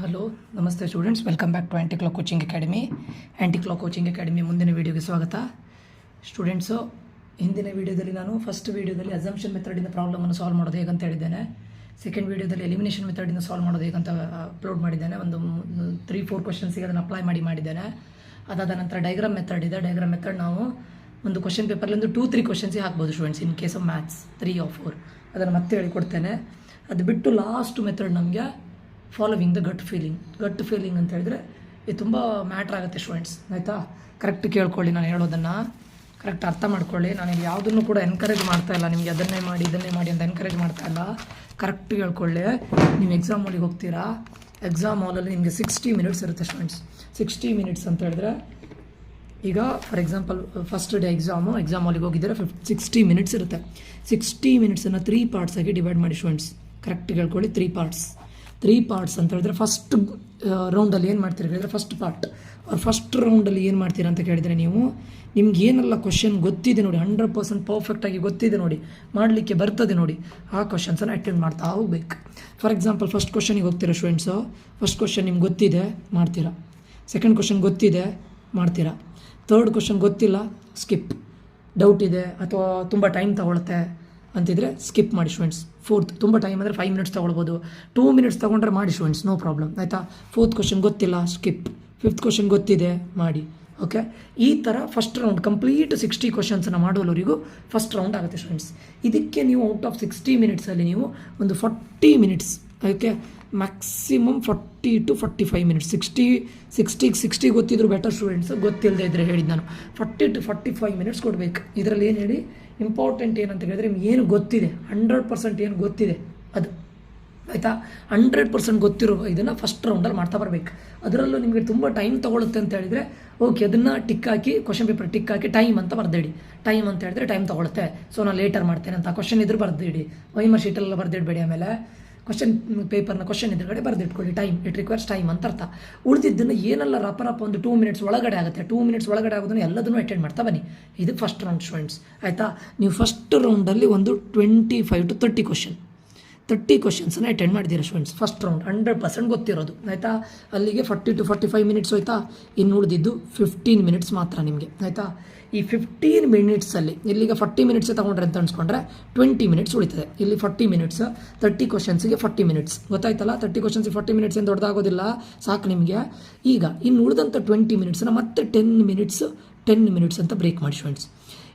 Hello ನಮಸ್ತೆ students, welcome back to Anti Clock Coaching Academy. Anti Clock Coaching Academy ಮುಂದಿನ ವೀಡಿಯೋಗೆ ಸ್ವಾಗತ. Students, ಹಿಂದಿನ ವೀಡಿಯೋದಲ್ಲಿ ನಾನು ಫಸ್ಟ್ ವೀಡಿಯೋದಲ್ಲಿ ಅಸಂಪ್ಷನ್ ಮೆಥಡಿಂದ ಪ್ರಾಬ್ಲಮನ್ನು ಸಾಲ್ವ್ ಮಾಡೋದು ಹೇಗಂತ ಹೇಳಿದ್ದೇನೆ. ಸೆಕೆಂಡ್ ವೀಡಿಯೋದಲ್ಲಿ ಎಲಿಮಿನೇಷನ್ ಮೆಥಡಿಂದ ಸಾಲ್ವ್ ಮಾಡೋದು ಹೇಗಂತ ಅಪ್ಲೋಡ್ ಮಾಡಿದ್ದೇನೆ. ಒಂದು 3-4 ಕ್ವಶನ್ಸಿಗೆ ಅದನ್ನು ಅಪ್ಲೈ ಮಾಡಿದ್ದೇನೆ. ಅದಾದ ನಂತರ ಡೈಗ್ರಾಮ್ ಮೆಥಡ್ ಇದೆ. ಡೈಗ್ರಾಮ್ ಮೆಥಡ್ ನಾವು ಒಂದು ಕ್ವಶನ್ ಪೇಪರಲ್ಲಿ ಒಂದು 2-3 ಕ್ವಶನ್ಸಿಗೆ ಹಾಕ್ಬೋದು students, in case of maths 3 or 4. ಅದನ್ನು ಮತ್ತೆ ಹೇಳಿಕೊಡ್ತೇನೆ. ಅದು ಬಿಟ್ಟು ಲಾಸ್ಟ್ ಮೆಥಡ್ ನಮಗೆ ಫಾಲೋವಿಂಗ್ ದ ಗಟ್ ಫೀಲಿಂಗ್ ಅಂತ ಹೇಳಿದ್ರೆ ಇದು ತುಂಬ ಮ್ಯಾಟ್ರ್ ಆಗುತ್ತೆ ಸ್ಟೂಡೆಂಟ್ಸ್, ಆಯಿತಾ? ಕರೆಕ್ಟ್ ಕೇಳ್ಕೊಳ್ಳಿ, ನಾನು ಹೇಳೋದನ್ನು ಕರೆಕ್ಟ್ ಅರ್ಥ ಮಾಡ್ಕೊಳ್ಳಿ. ನಾನೀಗ ಯಾವುದನ್ನು ಕೂಡ ಎನ್ಕರೇಜ್ ಮಾಡ್ತಾ ಇಲ್ಲ, ನಿಮಗೆ ಅದನ್ನೇ ಮಾಡಿ ಇದನ್ನೇ ಮಾಡಿ ಅಂತ ಎನ್ಕರೇಜ್ ಮಾಡ್ತಾ ಇಲ್ಲ. ಕರೆಕ್ಟ್ ಕೇಳ್ಕೊಳ್ಳಿ. ನೀವು ಎಕ್ಸಾಮ್ ಹಾಲಿಗೆ ಹೋಗ್ತೀರಾ, ಎಕ್ಸಾಮ್ ಹಾಲಲ್ಲಿ ನಿಮಗೆ 60 ಮಿನಿಟ್ಸ್ ಇರುತ್ತೆ ಸ್ಟೂಡೆಂಟ್ಸ್. 60 ಮಿನಿಟ್ಸ್ ಅಂತ ಹೇಳಿದ್ರೆ, ಈಗ for example first day exam ಹಾಲಿಗೆ ಹೋಗಿದ್ದರೆ 60 ಮಿನಿಟ್ಸ್ ಇರುತ್ತೆ. 60 ಮಿನಿಟ್ಸನ್ನು 3 ಪಾರ್ಟ್ಸಾಗಿ ಡಿವೈಡ್ ಮಾಡಿ ಸ್ಟೂಡೆಂಟ್ಸ್. ಕರೆಕ್ಟ್ ಕೇಳ್ಕೊಳ್ಳಿ, 3 ಪಾರ್ಟ್ಸ್ ಅಂತ ಹೇಳಿದ್ರೆ ಫಸ್ಟ್ ರೌಂಡಲ್ಲಿ ಏನು ಮಾಡ್ತೀರಿ ಹೇಳಿದ್ರೆ ಫಸ್ಟ್ ರೌಂಡಲ್ಲಿ ಏನು ಮಾಡ್ತೀರಾ ಅಂತ ಕೇಳಿದರೆ, ನೀವು ನಿಮ್ಗೆ ಏನೆಲ್ಲ ಕ್ವಶನ್ ಗೊತ್ತಿದೆ ನೋಡಿ, 100% ಪರ್ಫೆಕ್ಟಾಗಿ ಗೊತ್ತಿದೆ ನೋಡಿ, ಮಾಡಲಿಕ್ಕೆ ಬರ್ತದೆ ನೋಡಿ, ಆ ಕ್ವಶನ್ಸನ್ನು ಅಟೆಂಡ್ ಮಾಡ್ತಾ ಹೋಗ್ಬೇಕು. ಫಾರ್ ಎಕ್ಸಾಂಪಲ್ ಫಸ್ಟ್ ಕ್ವಶನಿಗೆ ಹೋಗ್ತೀರಾ ಸ್ಟೂಡೆಂಟ್ಸು. ಫಸ್ಟ್ ಕ್ವಶನ್ ನಿಮ್ಗೆ ಗೊತ್ತಿದೆ, ಮಾಡ್ತೀರಾ. ಸೆಕೆಂಡ್ ಕ್ವಶನ್ ಗೊತ್ತಿದೆ, ಮಾಡ್ತೀರಾ. ಥರ್ಡ್ ಕ್ವಶನ್ ಗೊತ್ತಿಲ್ಲ, ಸ್ಕಿಪ್. ಡೌಟ್ ಇದೆ ಅಥವಾ ತುಂಬ ಟೈಮ್ ತಗೊಳುತ್ತೆ ಅಂತಿದ್ರೆ ಸ್ಕಿಪ್ ಮಾಡಿ ಸ್ಟೂಡೆಂಟ್ಸ್. ಫೋರ್ತ್, ತುಂಬ ಟೈಮ್ ಅಂದರೆ 5 ಮಿನಿಟ್ಸ್ ತೊಗೊಳ್ಬೋದು, 2 ಮಿನಿಟ್ಸ್ ತೊಗೊಂಡ್ರೆ ಮಾಡಿ ಸ್ಟೂಡೆಂಟ್ಸ್, ನೋ ಪ್ರಾಬ್ಲಮ್, ಆಯಿತಾ? ಫೋರ್ತ್ ಕ್ವಶನ್ ಗೊತ್ತಿಲ್ಲ, ಸ್ಕಿಪ್. ಫಿಫ್ತ್ ಕ್ವಶನ್ ಗೊತ್ತಿದೆ, ಮಾಡಿ. ಓಕೆ, ಈ ಥರ ಫಸ್ಟ್ ರೌಂಡ್ ಕಂಪ್ಲೀಟ್ 60 ಕ್ವಶನ್ಸನ್ನು ಮಾಡುವವರಿಗೂ ಫಸ್ಟ್ ರೌಂಡ್ ಆಗುತ್ತೆ ಸ್ಟೂಡೆಂಟ್ಸ್. ಇದಕ್ಕೆ ನೀವು ಔಟ್ ಆಫ್ 60 ಮಿನಿಟ್ಸಲ್ಲಿ ನೀವು ಒಂದು 40 minutes, okay, maximum 40 to 45 minutes. 60 ಗೊತ್ತಿದ್ರು ಬೆಟರ್ ಸ್ಟೂಡೆಂಟ್ಸ್, ಗೊತ್ತಿಲ್ಲದೆ ಇದ್ದರೆ ಹೇಳಿದ್ದು ನಾನು 40 to 45 ಮಿನಿಟ್ಸ್ ಕೊಡಬೇಕು. ಇದರಲ್ಲಿ ಏನು ಹೇಳಿ ಇಂಪಾರ್ಟೆಂಟ್ ಏನಂತ ಹೇಳಿದ್ರೆ, ನಿಮ್ಗೆ ಏನು ಗೊತ್ತಿದೆ 100% ಏನು ಗೊತ್ತಿದೆ ಅದು, ಆಯಿತಾ? 100% ಗೊತ್ತಿರೋ ಇದನ್ನು ಫಸ್ಟ್ ರೌಂಡಲ್ಲಿ ಮಾಡ್ತಾ ಬರಬೇಕು. ಅದರಲ್ಲೂ ನಿಮಗೆ ತುಂಬ ಟೈಮ್ ತೊಗೊಳುತ್ತೆ ಅಂತ ಹೇಳಿದರೆ ಓಕೆ, ಅದನ್ನು ಟಿಕ್ ಹಾಕಿ, ಕ್ವಶನ್ ಪೇಪರ್ ಟಿಕ್ ಹಾಕಿ ಟೈಮ್ ಅಂತ ಬರೆದಿಡಿ. ಟೈಮ್ ಅಂತ ಹೇಳಿದ್ರೆ ಟೈಮ್ ತೊಗೊಳುತ್ತೆ, ಸೊ ನಾನು ಲೇಟರ್ ಮಾಡ್ತೇನೆ ಅಂತ ಕ್ವಶನ್ ಇದ್ರೆ ಬರೆದಿಡಿ. ವೈಮರ್ ಶೀಟೆಲ್ಲ ಬರೆದಿಡಬೇಡಿ. ಆಮೇಲೆ ಕ್ವಶನ್ ಪೇಪರ್ನ ಕ್ವಶನ್ ಎದುರುಗಡೆ ಬರೆದಿಟ್ಕೊಳ್ಳಿ, ಟೈಮ್, ಇಟ್ ರಿಕ್ವೈರ್ಸ್ ಟೈಮ್ ಅಂತ ಅರ್ಥ. ಉಳಿದಿದ್ದನ್ನು ಏನೆಲ್ಲ ರಪ ಒಂದು 2 ಮಿನಿಟ್ಸ್ ಒಳಗಡೆ ಆಗುತ್ತೆ, 2 ಮಿನಿಟ್ಸ್ ಒಳಗಡೆ ಆಗೋದನ್ನು ಎಲ್ಲದನ್ನು ಅಟೆಂಡ್ ಮಾಡ್ತಾ ಬನ್ನಿ. ಇದು ಫಸ್ಟ್ ರೌಂಡ್ ಸ್ಟೂಡೆಂಟ್ಸ್, ಆಯಿತಾ? ನೀವು ಫಸ್ಟ್ ರೌಂಡಲ್ಲಿ ಒಂದು 25 to 30 ಕ್ವಶನ್ಸನ್ನು ಅಟೆಂಡ್ ಮಾಡಿದ್ದೀರಾ ಸ್ಟೂಡೆಂಟ್ಸ್. ಫಸ್ಟ್ ರೌಂಡ್ 100% ಗೊತ್ತಿರೋದು, ಆಯಿತಾ? ಅಲ್ಲಿಗೆ 40 to 45 ಮಿನಿಟ್ಸ್ ಹೋಯ್ತಾ. ಇನ್ನು ಉಳಿದಿದ್ದು 15 ಮಿನಿಟ್ಸ್ ಮಾತ್ರ ನಿಮಗೆ, ಆಯಿತಾ? ಈ 15 ಮಿನಿಟ್ಸಲ್ಲಿ ಇಲ್ಲಿಗ 40 ಮಿನಿಟ್ಸೇ ತೊಗೊಂಡ್ರೆ ಅಂತ ಅನ್ಸ್ಕೊಂಡ್ರೆ 20 ಮಿನಿಟ್ಸ್ ಉಳಿತದೆ. ಇಲ್ಲಿ 40 ಮಿನಿಟ್ಸ್, 30 ಕ್ವಶನ್ಸಿಗೆ 40 ಮಿನಿಟ್ಸ್, ಗೊತ್ತಾಯ್ತಲ್ಲ? 30 ಕ್ವಶನ್ಸಿಗೆ 40 ಮಿನಿಟ್ಸ್ ಏನು ದೊಡ್ಡದಾಗೋದಿಲ್ಲ, ಸಾಕು ನಿಮಗೆ. ಈಗ ಇನ್ನು ಉಳಿದಂಥ 20 ಮಿನಿಟ್ಸನ್ನು ಮತ್ತೆ 10 ಮಿನಿಟ್ಸ್ ಅಂತ ಬ್ರೇಕ್ ಮಾಡಿ ಸ್ಟೂಡೆಂಟ್ಸ್.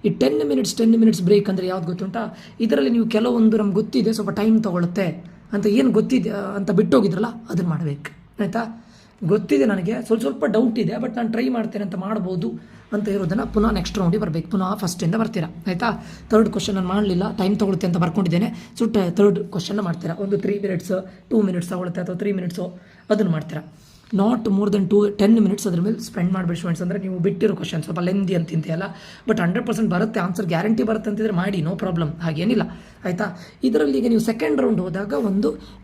ಈ 10 ಮಿನಿಟ್ಸ್ ಬ್ರೇಕ್ ಅಂದರೆ ಯಾವ್ದು ಗೊತ್ತುಂಟಾ? ಇದರಲ್ಲಿ ನೀವು ಕೆಲವೊಂದು ನಮ್ಗೆ ಗೊತ್ತಿದೆ, ಸ್ವಲ್ಪ ಟೈಮ್ ತೊಗೊಳುತ್ತೆ ಅಂತ ಏನು ಗೊತ್ತಿದೆ ಅಂತ ಬಿಟ್ಟೋಗಿದ್ರಲ್ಲ, ಅದನ್ನು ಮಾಡಬೇಕು, ಆಯಿತಾ? ಗೊತ್ತಿದೆ ನನಗೆ, ಸ್ವಲ್ಪ ಡೌಟ್ ಇದೆ, ಬಟ್ ನಾನು ಟ್ರೈ ಮಾಡ್ತೇನೆ ಅಂತ ಮಾಡ್ಬೋದು ಅಂತ ಇರೋದನ್ನು ಪುನಃ ನೆಕ್ಸ್ಟ್ ರೌಂಡಿಗೆ ಬರಬೇಕು, ಪುನಃ ಫಸ್ಟಿಂದ ಬರ್ತೀರಾ, ಆಯಿತಾ? ಥರ್ಡ್ ಕ್ವಶನ್ ನಾನು ಮಾಡಲಿಲ್ಲ, ಟೈಮ್ ತೊಗೊಳುತ್ತೆ ಅಂತ ಬರ್ಕೊಂಡಿದ್ದೇನೆ, ಸೊ ಥರ್ಡ್ ಕ್ವಶನ್ನ ಮಾಡ್ತೀರಾ. ಒಂದು 3 ಮಿನಿಟ್ಸ್ 2 ಮಿನಿಟ್ಸ್ ತೊಗೊಳುತ್ತೆ ಅಥವಾ 3 ಮಿನಿಟ್ಸು, ಅದನ್ನು ಮಾಡ್ತೀರಾ. ನಾಟ್ ಮೋರ್ ದೆನ್ 10 ಮಿನಿಟ್ಸ್ ಅದ್ರ ಮೇಲೆ ಸ್ಪೆಂಡ್ ಮಾಡಬೇಡಿ ಸ್ಟೂಡೆಂಟ್ಸ್. ಅಂದರೆ ನೀವು ಬಿಟ್ಟಿರೋ ಕ್ವಶನ್ ಸ್ವಲ್ಪ ಲೆಂದಿ ಅಂತಿಂತೆಯಲ್ಲ, ಬಟ್ 100% ಬರುತ್ತೆ, ಆನ್ಸರ್ ಗ್ಯಾರಂಟಿ ಬರುತ್ತೆ ಅಂತಿದ್ರೆ ಮಾಡಿ, ನೋ ಪ್ರಾಬ್ಲಮ್, ಹಾಗೇನಿಲ್ಲ, ಆಯಿತಾ? ಇದರಲ್ಲಿ ಈಗ ನೀವು ಸೆಕೆಂಡ್ ರೌಂಡ್ ಹೋದಾಗ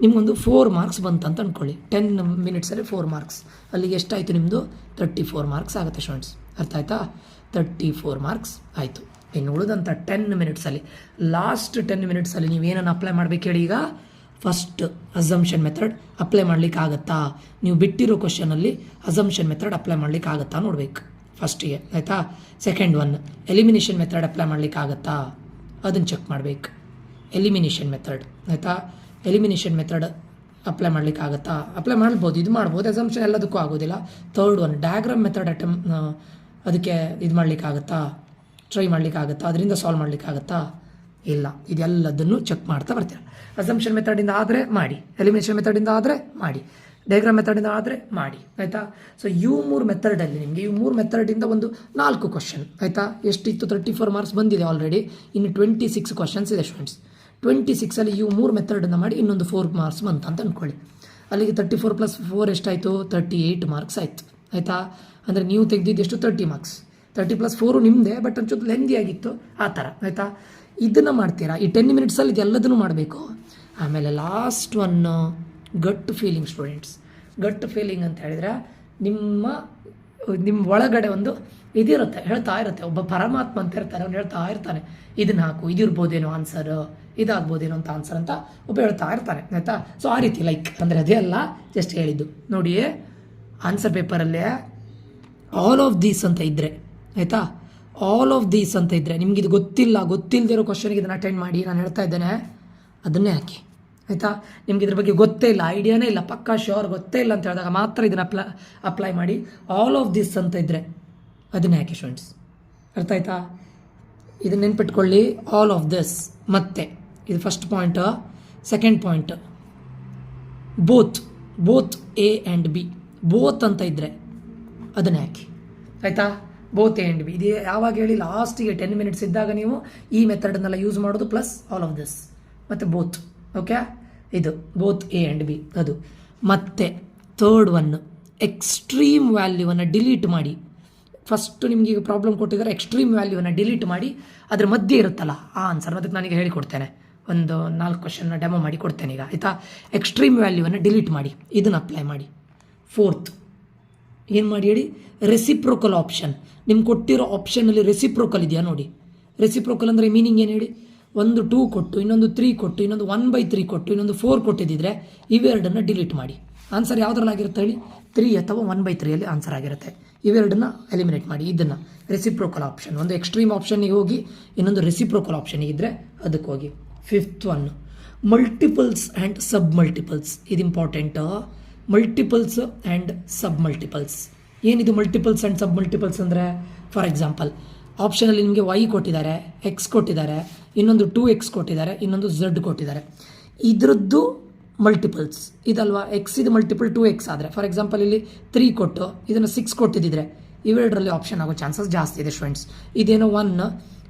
ನಿಮಗೊಂದು 4 ಮಾರ್ಕ್ಸ್ ಬಂತಂತ ಅಂದ್ಕೊಳ್ಳಿ. 10 ಮಿನಿಟ್ಸಲ್ಲಿ 4 ಮಾರ್ಕ್ಸ್, ಅಲ್ಲಿಗೆ ಎಷ್ಟಾಯಿತು ನಿಮ್ಮದು? 34 ಮಾರ್ಕ್ಸ್ ಆಗುತ್ತೆ ಸ್ಟೂಡೆಂಟ್ಸ್, ಅರ್ಥ ಆಯಿತಾ? 34 ಮಾರ್ಕ್ಸ್ ಆಯಿತು. ಇನ್ನು ಉಳಿದಂಥ 10 ಮಿನಿಟ್ಸಲ್ಲಿ, ಲಾಸ್ಟ್ 10 ಮಿನಿಟ್ಸಲ್ಲಿ ನೀವೇನನ್ನು ಅಪ್ಲೈ ಮಾಡಬೇಕು ಹೇಳಿ? ಈಗ ಫಸ್ಟ್ ಅಸಂಪ್ಷನ್ ಮೆಥಡ್ ಅಪ್ಲೈ ಮಾಡ್ಲಿಕ್ಕೆ ಆಗುತ್ತಾ? ನೀವು ಬಿಟ್ಟಿರೋ ಕ್ವಶನಲ್ಲಿ ಅಸಂಪ್ಷನ್ ಮೆಥಡ್ ಅಪ್ಲೈ ಮಾಡ್ಲಿಕ್ಕೆ ಆಗುತ್ತಾ ನೋಡಬೇಕು ಫಸ್ಟಿಗೆ, ಆಯಿತಾ? Second one elimination method apply ಮಾಡ್ಲಿಕ್ಕೆ ಆಗುತ್ತಾ, ಅದನ್ನು ಚೆಕ್ ಮಾಡಬೇಕು. ಎಲಿಮಿನೇಷನ್ ಮೆಥಡ್, ಆಯಿತಾ? ಎಲಿಮಿನೇಷನ್ ಮೆಥಡ್ ಅಪ್ಲೈ ಮಾಡ್ಲಿಕ್ಕೆ ಆಗುತ್ತಾ? ಅಪ್ಲೈ ಮಾಡ್ಬೋದು, ಇದು ಮಾಡ್ಬೋದು, ಅಸಂಪ್ಷನ್ ಎಲ್ಲದಕ್ಕೂ ಆಗೋದಿಲ್ಲ. ಥರ್ಡ್ ಒನ್ ಡಯಾಗ್ರಾಮ್ ಮೆಥಡ್ ಅದಕ್ಕೆ ಇದು ಮಾಡ್ಲಿಕ್ಕೆ ಆಗುತ್ತಾ, ಟ್ರೈ ಮಾಡ್ಲಿಕ್ಕೆ ಆಗುತ್ತಾ, ಅದರಿಂದ ಸಾಲ್ವ್ ಮಾಡ್ಲಿಕ್ಕೆ ಆಗುತ್ತಾ? ಇಲ್ಲ, ಇದೆಲ್ಲದನ್ನು ಚೆಕ್ ಮಾಡ್ತಾ ಬರ್ತೀರ. ಅಸಂಪ್ಷನ್ ಮೆಥಡಿಂದ ಆದರೆ ಮಾಡಿ, ಎಲಿಮಿನೇಷನ್ ಮೆಥಡಿಂದ ಆದರೆ ಮಾಡಿ, ಡಯಾಗ್ರಾಮ್ ಮೆಥಡಿಂದ ಆದರೆ ಮಾಡಿ, ಆಯಿತಾ? ಸೊ ಇವು 3 ಮೆಥಡಲ್ಲಿ ನಿಮಗೆ ಈ 3 ಮೆಥಡಿಂದ ಒಂದು 4 ಕ್ವಶನ್, ಆಯಿತಾ? ಎಷ್ಟಿತ್ತು? 34 ಮಾರ್ಕ್ಸ್ ಬಂದಿದೆ ಆಲ್ರೆಡಿ. ಇನ್ನು 26 ಕ್ವಶನ್ಸ್ ಇದೆ ಸ್ಟೂಡೆಂಟ್ಸ್. 26ಅಲ್ಲಿ ಇವು 3 ಮೆಥಡನ್ನು ಮಾಡಿ ಇನ್ನೊಂದು 4 ಮಾರ್ಕ್ಸ್ ಬಂತು ಅಂತ ಅಂದ್ಕೊಳ್ಳಿ. ಅಲ್ಲಿಗೆ 34 + 4 ಎಷ್ಟಾಯಿತು? 38 ಮಾರ್ಕ್ಸ್ ಆಯಿತು, ಆಯಿತಾ? ಅಂದರೆ ನೀವು ತೆಗೆದಿದ್ದೆಷ್ಟು? 30 ಮಾರ್ಕ್ಸ್. 30 + 4 ನಿಮ್ಮದೇ, ಬಟ್ ಒಂಚೂರು ಲೆಂದಿ ಆಗಿತ್ತು, ಆ ಥರ, ಆಯಿತಾ? ಇದನ್ನು ಮಾಡ್ತೀರಾ. ಈ 10 ಮಿನಿಟ್ಸಲ್ಲಿ ಇದೆಲ್ಲದನ್ನು ಮಾಡಬೇಕು. ಆಮೇಲೆ last one gut feeling students. Gut feeling ಅಂತ ಹೇಳಿದ್ರೆ ನಿಮ್ಮ ಒಳಗಡೆ ಒಂದು ಇದಿರುತ್ತೆ, ಹೇಳ್ತಾ ಇರುತ್ತೆ, ಒಬ್ಬ ಪರಮಾತ್ಮ ಅಂತ ಇರ್ತಾನೆ, ಅವ್ನು ಹೇಳ್ತಾ ಇರ್ತಾನೆ, ಇದನ್ನು ಹಾಕು, ಇದಿರ್ಬೋದೇನೋ ಆನ್ಸರ್, ಇದಾಗ್ಬೋದೇನೋ ಅಂತ ಆನ್ಸರ್ ಅಂತ ಒಬ್ಬ ಹೇಳ್ತಾ ಇರ್ತಾರೆ ಆಯಿತಾ. ಸೊ ಆ ರೀತಿ ಲೈಕ್ ಅಂದರೆ ಅದೇ ಅಲ್ಲ, ಜಸ್ಟ್ ಹೇಳಿದ್ದು ನೋಡಿ. ಆನ್ಸರ್ ಪೇಪರಲ್ಲೇ ಆಲ್ ಆಫ್ ದೀಸ್ ಅಂತ ಇದ್ದರೆ ಆಯಿತಾ, ಆಲ್ ಆಫ್ ದೀಸ್ ಅಂತ ಇದ್ದರೆ ನಿಮ್ಗೆ ಇದು ಗೊತ್ತಿಲ್ಲದಿರೋ ಕ್ವಶನ್ಗೆ ಇದನ್ನು ಅಟೆಂಡ್ ಮಾಡಿ, ನಾನು ಹೇಳ್ತಾ ಇದ್ದೇನೆ ಅದನ್ನೇ ಹಾಕಿ ಆಯಿತಾ. ನಿಮ್ಗೆ ಇದ್ರ ಬಗ್ಗೆ ಗೊತ್ತೇ ಇಲ್ಲ, ಐಡಿಯಾನೇ ಇಲ್ಲ, ಪಕ್ಕಾ ಶ್ಯೂರ್ ಗೊತ್ತೇ ಇಲ್ಲ ಅಂತ ಹೇಳಿದಾಗ ಮಾತ್ರ ಇದನ್ನು ಅಪ್ಲೈ ಮಾಡಿ. ಆಲ್ ಆಫ್ ದಿಸ್ ಅಂತ ಇದ್ದರೆ ಅದನ್ನೇ ಹಾಕಿ ಸ್ಟೂಡೆಂಟ್ಸ್, ಅರ್ಥ ಆಯ್ತಾ. ಇದನ್ನ ನೆನ್ಪಿಟ್ಕೊಳ್ಳಿ, ಆಲ್ ಆಫ್ ದಿಸ್. ಮತ್ತೆ ಇದು first point. Second point, both A and B, both ಅಂತ ಇದ್ದರೆ ಅದನ್ನೇ ಹಾಕಿ ಆಯಿತಾ. ಬೋತ್ ಎ ಆ್ಯಂಡ್ ಬಿ ಇದು ಯಾವಾಗ ಹೇಳಿ, ಲಾಸ್ಟಿಗೆ 10 ಮಿನಿಟ್ಸ್ ಇದ್ದಾಗ ನೀವು ಈ ಮೆಥಡನ್ನೆಲ್ಲ ಯೂಸ್ ಮಾಡೋದು, ಪ್ಲಸ್ ಆಲ್ ಆಫ್ ದಿಸ್ ಮತ್ತು ಬೋತ್. ಓಕೆ, ಇದು ಬೋತ್ ಎ ಆ್ಯಂಡ್ ಬಿ ಅದು. ಮತ್ತು ಥರ್ಡ್ ಒನ್, ಎಕ್ಸ್ಟ್ರೀಮ್ ವ್ಯಾಲ್ಯೂವನ್ನು ಡಿಲೀಟ್ ಮಾಡಿ. ಫಸ್ಟು ನಿಮ್ಗೆ ಈಗ ಪ್ರಾಬ್ಲಮ್ ಕೊಟ್ಟಿದ್ದಾರೆ, ಎಕ್ಸ್ಟ್ರೀಮ್ ವ್ಯಾಲ್ಯೂವನ್ನು ಡಿಲೀಟ್ ಮಾಡಿ ಅದರ ಮಧ್ಯೆ ಇರುತ್ತಲ್ಲ ಆ ಆನ್ಸರ್. ಅದಕ್ಕೆ ನಾನೀಗ ಹೇಳಿಕೊಡ್ತೇನೆ, ಒಂದು 4 ಕ್ವಶನ್ನ ಡೆಮೋ ಮಾಡಿ ಕೊಡ್ತೇನೆ ಈಗ ಆಯಿತಾ. ಎಕ್ಸ್ಟ್ರೀಮ್ ವ್ಯಾಲ್ಯೂವನ್ನು ಡಿಲೀಟ್ ಮಾಡಿ, ಇದನ್ನು ಅಪ್ಲೈ ಮಾಡಿ. ಫೋರ್ತ್ ಏನು ಮಾಡಿ ಹೇಳಿ, ರೆಸಿಪ್ರೋಕಲ್ ಆಪ್ಷನ್. ನಿಮ್ಗೆ ಕೊಟ್ಟಿರೋ ಆಪ್ಷನಲ್ಲಿ ರೆಸಿಪ್ರೋಕಲ್ ಇದೆಯಾ ನೋಡಿ. ರೆಸಿಪ್ರೋಕಲ್ ಅಂದರೆ ಮೀನಿಂಗ್ ಏನು ಹೇಳಿ, ಒಂದು 2 ಕೊಟ್ಟು, ಇನ್ನೊಂದು 3 ಕೊಟ್ಟು, ಇನ್ನೊಂದು 1/3 ಕೊಟ್ಟು, ಇನ್ನೊಂದು 4 ಕೊಟ್ಟಿದ್ದಿದ್ರೆ ಇವೆರಡನ್ನು ಡಿಲೀಟ್ ಮಾಡಿ. ಆನ್ಸರ್ ಯಾವುದ್ರಲ್ಲಾಗಿರುತ್ತೆ ಹೇಳಿ, 3 ಅಥವಾ 1/3 ಆನ್ಸರ್ ಆಗಿರುತ್ತೆ. ಇವೆರಡನ್ನ ಎಲಿಮಿನೇಟ್ ಮಾಡಿ. ಇದನ್ನು ರೆಸಿಪ್ರೋಕಲ್ ಆಪ್ಷನ್, ಒಂದು ಎಕ್ಸ್ಟ್ರೀಮ್ ಆಪ್ಷನ್ನಿಗೆ ಹೋಗಿ, ಇನ್ನೊಂದು ರೆಸಿಪ್ರೋಕಲ್ ಆಪ್ಷನ್ನಿಗೆ ಇದ್ದರೆ ಅದಕ್ಕೆ ಹೋಗಿ. Fifth one, multiples and sub multiples. ಇದು important. Multiples and sub multiples. ಏನಿದು ಮಲ್ಟಿಪಲ್ಸ್ ಆ್ಯಂಡ್ ಸಬ್ ಮಲ್ಟಿಪಲ್ಸ್ ಅಂದರೆ, ಫಾರ್ ಎಕ್ಸಾಂಪಲ್ ಆಪ್ಷನಲ್ಲಿ ನಿಮಗೆ y ಕೊಟ್ಟಿದ್ದಾರೆ, x ಕೊಟ್ಟಿದ್ದಾರೆ, ಇನ್ನೊಂದು 2x ಕೊಟ್ಟಿದ್ದಾರೆ, ಇನ್ನೊಂದು z ಕೊಟ್ಟಿದ್ದಾರೆ. ಇದರದ್ದು ಮಲ್ಟಿಪಲ್ಸ್ ಇದಲ್ವಾ. ಎಕ್ಸ್ ಇದು ಮಲ್ಟಿಪಲ್ 2x ಆದರೆ, ಫಾರ್ ಎಕ್ಸಾಂಪಲ್ ಇಲ್ಲಿ 3 ಕೊಟ್ಟು ಇದನ್ನು 6 ಕೊಟ್ಟಿದ್ದಿದ್ರೆ ಇವೆರಡರಲ್ಲಿ ಆಪ್ಷನ್ ಆಗೋ ಚಾನ್ಸಸ್ ಜಾಸ್ತಿ ಇದೆ ಸ್ಟೂಡೆಂಟ್ಸ್. ಇದೇನೋ 1,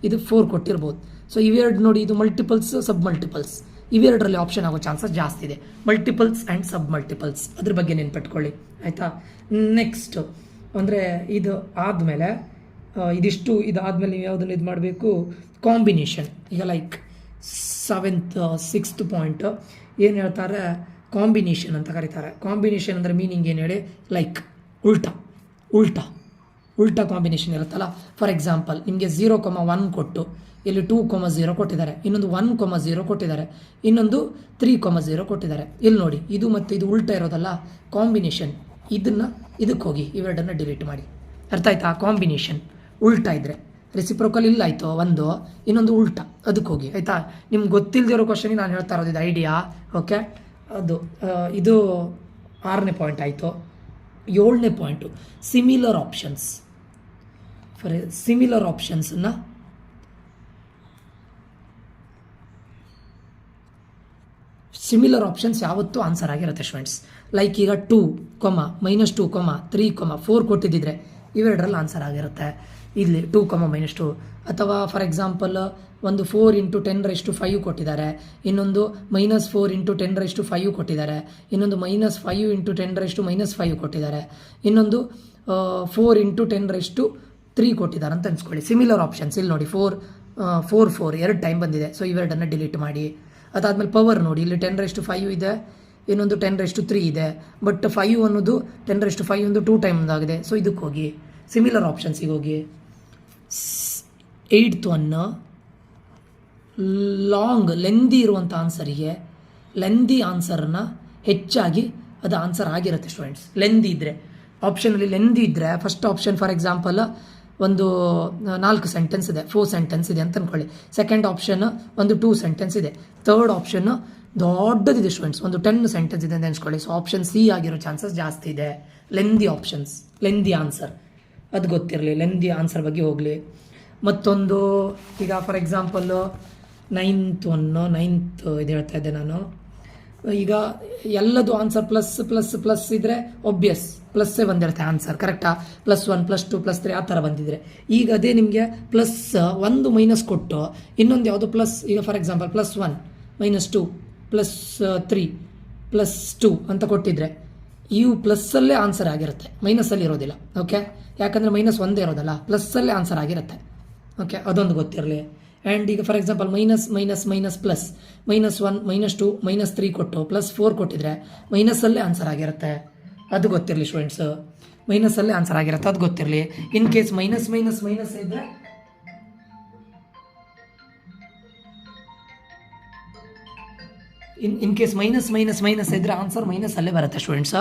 ಇದು 4 ಕೊಟ್ಟಿರ್ಬೋದು. ಸೊ ಇವೆರಡು ನೋಡಿ, ಇದು ಮಲ್ಟಿಪಲ್ಸ್ ಸಬ್ ಮಲ್ಟಿಪಲ್ಸ್, ಇವೆರಡರಲ್ಲಿ ಆಪ್ಷನ್ ಆಗೋ ಚಾನ್ಸಸ್ ಜಾಸ್ತಿ ಇದೆ. ಮಲ್ಟಿಪಲ್ಸ್ ಆ್ಯಂಡ್ ಸಬ್ ಮಲ್ಟಿಪಲ್ಸ್, ಅದ್ರ ಬಗ್ಗೆ ನೆನ್ಪಿಟ್ಕೊಳ್ಳಿ ಆಯಿತಾ. ನೆಕ್ಸ್ಟ್ ಅಂದರೆ ಇದು ಆದಮೇಲೆ ಇದಿಷ್ಟು ಇದಾದಮೇಲೆ ನೀವು ಯಾವುದನ್ನು ಇದು ಮಾಡಬೇಕು, ಕಾಂಬಿನೇಷನ್. ಈಗ ಲೈಕ್ 6th ಪಾಯಿಂಟ್ ಏನು ಹೇಳ್ತಾರೆ, ಕಾಂಬಿನೇಷನ್ ಅಂತ ಕರೀತಾರೆ. ಕಾಂಬಿನೇಷನ್ ಅಂದರೆ ಮೀನಿಂಗ್ ಏನು ಹೇಳಿ, ಲೈಕ್ ಉಲ್ಟಾ ಕಾಂಬಿನೇಷನ್ ಇರುತ್ತಲ್ಲ. ಫಾರ್ ಎಕ್ಸಾಂಪಲ್ ನಿಮಗೆ 0,1 ಕೊಟ್ಟು ಇಲ್ಲಿ 2,0 ಕೊಟ್ಟಿದ್ದಾರೆ, ಇನ್ನೊಂದು 1,0 ಕೊಟ್ಟಿದ್ದಾರೆ, ಇನ್ನೊಂದು 3,0 ಕೊಟ್ಟಿದ್ದಾರೆ. ಇಲ್ಲಿ ನೋಡಿ, ಇದು ಮತ್ತು ಇದು ಉಲ್ಟಾ ಇರೋದಲ್ಲ ಕಾಂಬಿನೇಷನ್. ಇದಕ್ಕೆ ಹೋಗಿ ಇವೆರಡನ್ನು ಡಿಲೀಟ್ ಮಾಡಿ. ಅರ್ಥ ಆಯ್ತಾ. ಕಾಂಬಿನೇಷನ್ ಉಲ್ಟಾ ಇದ್ದರೆ, ರೆಸಿಪ್ರೋಕಲ್ ಇಲ್ಲ ಆಯಿತು ಒಂದು, ಇನ್ನೊಂದು ಉಲ್ಟಾ, ಅದಕ್ಕೆ ಹೋಗಿ ಆಯಿತಾ. ನಿಮ್ಗೆ ಗೊತ್ತಿಲ್ಲದಿರೋ ಕ್ವಶನಿಗೆ ನಾನು ಹೇಳ್ತಾ ಇರೋದು ಇದು ಐಡಿಯಾ. ಓಕೆ, ಅದು ಇದು 6ನೇ ಪಾಯಿಂಟ್ ಆಯಿತು. 7ನೇ point, similar options. For similar ಆಪ್ಷನ್ಸನ್ನು ಸಿಮಿಲರ್ ಆಪ್ಷನ್ಸ್ ಯಾವತ್ತೂ ಆನ್ಸರ್ ಆಗಿರುತ್ತೆ ಸ್ಟೂಡೆಂಟ್ಸ್. ಲೈಕ್ ಈಗ 2, -2, 3, 4 ಕೊಟ್ಟಿದ್ದಿದ್ರೆ ಇವೆರಡರಲ್ಲಿ ಆನ್ಸರ್ ಆಗಿರುತ್ತೆ. ಇಲ್ಲಿ 2, -2. ಅಥವಾ ಫಾರ್ ಎಕ್ಸಾಂಪಲ್ ಒಂದು 4 × 10⁵ ಕೊಟ್ಟಿದ್ದಾರೆ, ಇನ್ನೊಂದು -4 × 10⁵ ಕೊಟ್ಟಿದ್ದಾರೆ, ಇನ್ನೊಂದು -5 × 10⁻⁵ ಕೊಟ್ಟಿದ್ದಾರೆ, ಇನ್ನೊಂದು 4 × 10⁻³ ಕೊಟ್ಟಿದ್ದಾರೆ ಅಂತ ಅನ್ಸ್ಕೊಳ್ಳಿ. ಸಿಮಿಲರ್ ಆಪ್ಷನ್ಸ್ ಇಲ್ಲಿ ನೋಡಿ, 4 2 ಟೈಮ್ ಬಂದಿದೆ. ಸೊ ಇವೆರಡನ್ನು ಡಿಲೀಟ್ ಮಾಡಿ. ಅದಾದಮೇಲೆ ಪವರ್ ನೋಡಿ, ಇಲ್ಲಿ 10⁵ ಇದೆ, ಇನ್ನೊಂದು 10⁻³ ಇದೆ. ಬಟ್ 5 ಅನ್ನೋದು 10⁵ ಒಂದು 2 ಟೈಮ್ ಆಗಿದೆ. ಸೊ ಇದಕ್ಕೆ ಹೋಗಿ ಸಿಮಿಲರ್ ಆಪ್ಷನ್ಸಿಗೆ ಹೋಗಿ. 8th ಒನ್, ಲೆಂದಿ ಇರುವಂಥ ಆನ್ಸರಿಗೆ ಲೆಂದಿ ಆನ್ಸರನ್ನು ಹೆಚ್ಚಾಗಿ ಅದು ಆನ್ಸರ್ ಆಗಿರುತ್ತೆ ಸ್ಟೂಡೆಂಟ್ಸ್. ಲೆಂದಿ ಇದ್ದರೆ, ಆಪ್ಷನಲ್ಲಿ ಲೆಂದಿ ಇದ್ದರೆ, ಫಸ್ಟ್ ಆಪ್ಷನ್ ಫಾರ್ ಎಕ್ಸಾಂಪಲ್ ಒಂದು 4 ಸೆಂಟೆನ್ಸ್ ಇದೆ, 4 ಸೆಂಟೆನ್ಸ್ ಇದೆ ಅಂತ ಅಂದ್ಕೊಳ್ಳಿ. ಸೆಕೆಂಡ್ ಆಪ್ಷನ್ ಒಂದು 2 ಸೆಂಟೆನ್ಸ್ ಇದೆ. ಥರ್ಡ್ ಆಪ್ಷನ್ ದೊಡ್ಡದಿದೆ ಸ್ಟೂಡೆಂಟ್ಸ್, ಒಂದು 10 ಸೆಂಟೆನ್ಸ್ ಇದೆ ಅಂತ ಅನ್ಸ್ಕೊಳ್ಳಿ. ಸೊ ಆಪ್ಷನ್ ಸಿ ಆಗಿರೋ ಚಾನ್ಸಸ್ ಜಾಸ್ತಿ ಇದೆ. ಲೆಂದಿ ಆಪ್ಷನ್ಸ್, ಲೆಂದಿ ಆನ್ಸರ್ ಅದು ಗೊತ್ತಿರಲಿ, ಲೆಂದಿ ಆನ್ಸರ್ ಬಗ್ಗೆ ಹೋಗಲಿ. ಮತ್ತೊಂದು ಈಗ ಫಾರ್ ಎಕ್ಸಾಂಪಲ್ 9th ಇದು ಹೇಳ್ತಾ ಇದ್ದೆ ನಾನು. ಈಗ ಎಲ್ಲದು ಆನ್ಸರ್ ಪ್ಲಸ್ ಇದ್ದರೆ ಒಬ್ವಿಯಸ್ ಪ್ಲಸ್ಸೇ ಬಂದಿರುತ್ತೆ ಆನ್ಸರ್, ಕರೆಕ್ಟಾ. +1 +2 +3 ಆ ಥರ ಬಂದಿದ್ರೆ, ಈಗ ಅದೇ ನಿಮಗೆ +1 ಮೈನಸ್ ಕೊಟ್ಟು ಇನ್ನೊಂದು ಯಾವುದು ಪ್ಲಸ್, ಈಗ ಫಾರ್ ಎಕ್ಸಾಂಪಲ್ +1 -2 +3 +2 ಅಂತ ಕೊಟ್ಟಿದ್ರೆ ಇವು ಪ್ಲಸ್ಸಲ್ಲೇ ಆನ್ಸರ್ ಆಗಿರುತ್ತೆ, ಮೈನಸ್ಸಲ್ಲಿ ಇರೋದಿಲ್ಲ. ಓಕೆ, ಯಾಕಂದರೆ -1 ಇರೋದಲ್ಲ, ಪ್ಲಸ್ಸಲ್ಲೇ ಆನ್ಸರ್ ಆಗಿರುತ್ತೆ. ಓಕೆ, ಅದೊಂದು ಗೊತ್ತಿರಲಿ. ಆ್ಯಂಡ್ ಈಗ ಫಾರ್ ಎಕ್ಸಾಂಪಲ್ -, ಪ್ಲಸ್, -1 -2 -3 ಕೊಟ್ಟು +4 ಕೊಟ್ಟಿದ್ರೆ ಮೈನಸ್ಸಲ್ಲೇ ಆನ್ಸರ್ ಆಗಿರುತ್ತೆ, ಅದು ಗೊತ್ತಿರಲಿ ಸ್ಟೂಡೆಂಟ್ಸ್. ಮೈನಸ್ಸಲ್ಲೇ ಆನ್ಸರ್ ಆಗಿರುತ್ತೆ, ಅದು ಗೊತ್ತಿರಲಿ. ಇನ್ ಕೇಸ್ ಮೈನಸ್ ಇದ್ದರೆ ಇನ್ ಕೇಸ್ ಮೈನಸ್ ಇದ್ದರೆ ಆನ್ಸರ್ ಮೈನಸ್ ಅಲ್ಲೇ ಬರುತ್ತೆ ಸ್ಟೂಡೆಂಟ್ಸ್.